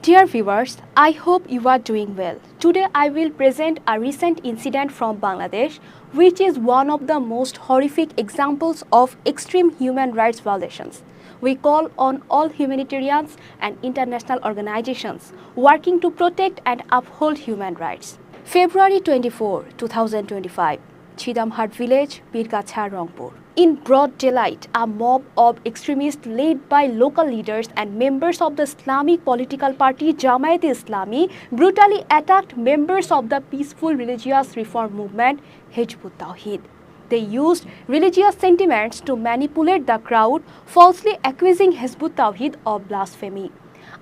Dear viewers, I hope you are doing well. Today I will present a recent incident from Bangladesh, which is one of the most horrific examples of extreme human rights violations. We call on all humanitarians and international organizations working to protect and uphold human rights. February 24, 2025, Chidamhat village, Pirkacha, Rangpur. In broad daylight, a mob of extremists led by local leaders and members of the Islamic political party Jamaat-e-Islami brutally attacked members of the peaceful religious reform movement Hezbut Tawheed. They used religious sentiments to manipulate the crowd, falsely accusing Hezbut Tawheed of blasphemy.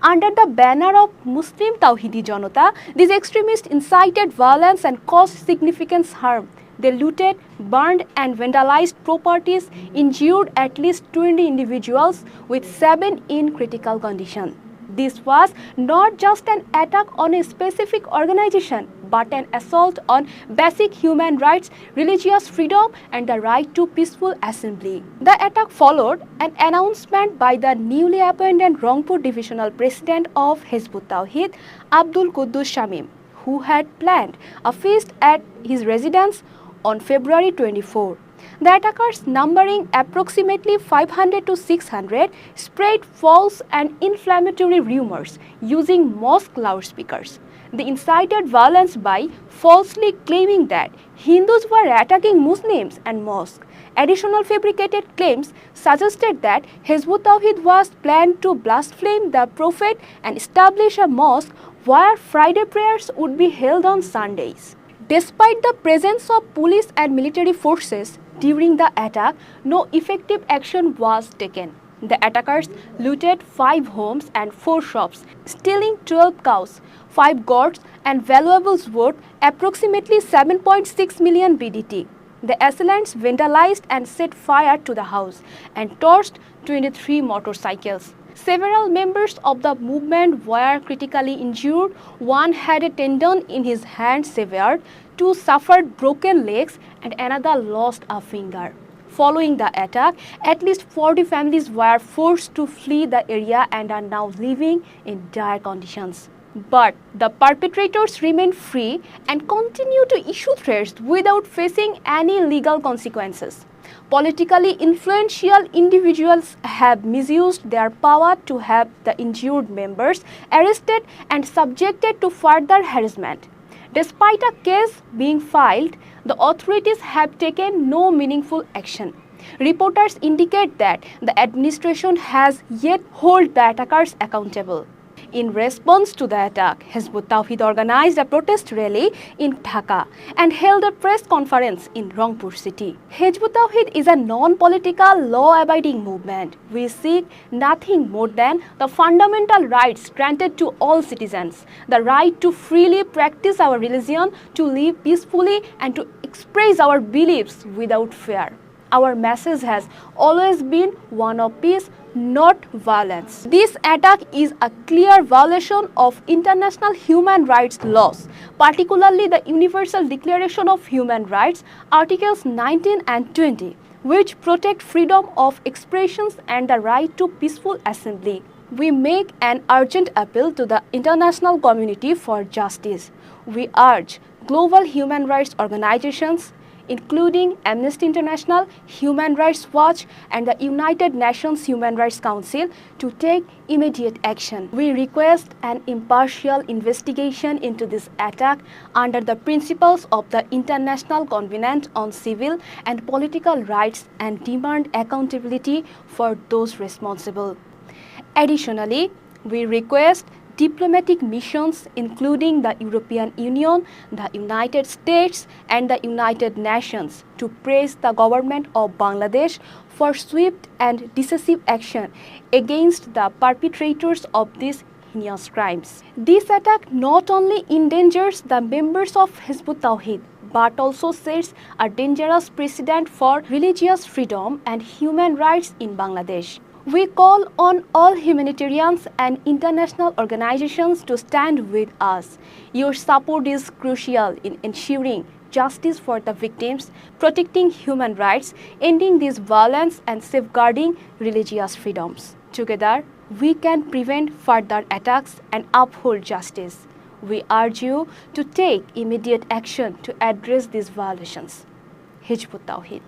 Under the banner of Muslim Tawhidi Janata, these extremists incited violence and caused significant harm. They looted, burned and vandalized properties, injured at least 20 individuals, with 7 in critical condition. This was not just an attack on a specific organization, but an assault on basic human rights, religious freedom and the right to peaceful assembly. The attack followed an announcement by the newly appointed Rangpur Divisional President of Hezbut Tawheed, Abdul Quddus Shamim, who had planned a feast at his residence on February 24. The attackers, numbering approximately 500 to 600, spread false and inflammatory rumors using mosque loudspeakers. They incited violence by falsely claiming that Hindus were attacking Muslims and mosques. Additional fabricated claims suggested that Hezbut Tawheed was planned to blaspheme the Prophet and establish a mosque where Friday prayers would be held on Sundays. Despite the presence of police and military forces during the attack, no effective action was taken. The attackers looted 5 homes and 4 shops, stealing 12 cows, 5 goats and valuables worth approximately 7.6 million BDT. The assailants vandalized and set fire to the house and torched 23 motorcycles. Several members of the movement were critically injured. One had a tendon in his hand severed, 2 suffered broken legs, and another lost a finger. Following the attack, at least 40 families were forced to flee the area and are now living in dire conditions. But the perpetrators remain free and continue to issue threats without facing any legal consequences. Politically influential individuals have misused their power to have the injured members arrested and subjected to further harassment. Despite a case being filed, the authorities have taken no meaningful action. Reporters indicate that the administration has yet held the attackers accountable. In response to the attack, Hezbut Tawheed organized a protest rally in Dhaka and held a press conference in Rangpur city. Hezbut Tawheed is a non-political, law-abiding movement. We seek nothing more than the fundamental rights granted to all citizens, the right to freely practice our religion, to live peacefully and to express our beliefs without fear. Our message has always been one of peace, not violence. This attack is a clear violation of international human rights laws, particularly the Universal Declaration of Human Rights, Articles 19 and 20, which protect freedom of expressions and the right to peaceful assembly. We make an urgent appeal to the international community for justice. We urge global human rights organizations, including Amnesty International, Human Rights Watch and the United Nations Human Rights Council, to take immediate action. We request an impartial investigation into this attack under the principles of the International Covenant on Civil and Political Rights and demand accountability for those responsible. Additionally, we request diplomatic missions, including the European Union, the United States and the United Nations, to praise the government of Bangladesh for swift and decisive action against the perpetrators of these heinous crimes. This attack not only endangers the members of Hezbut Tawheed, but also sets a dangerous precedent for religious freedom and human rights in Bangladesh. We call on all humanitarians and international organizations to stand with us. Your support is crucial in ensuring justice for the victims, protecting human rights, ending this violence and safeguarding religious freedoms. Together, we can prevent further attacks and uphold justice. We urge you to take immediate action to address these violations. Hezbut Tawheed.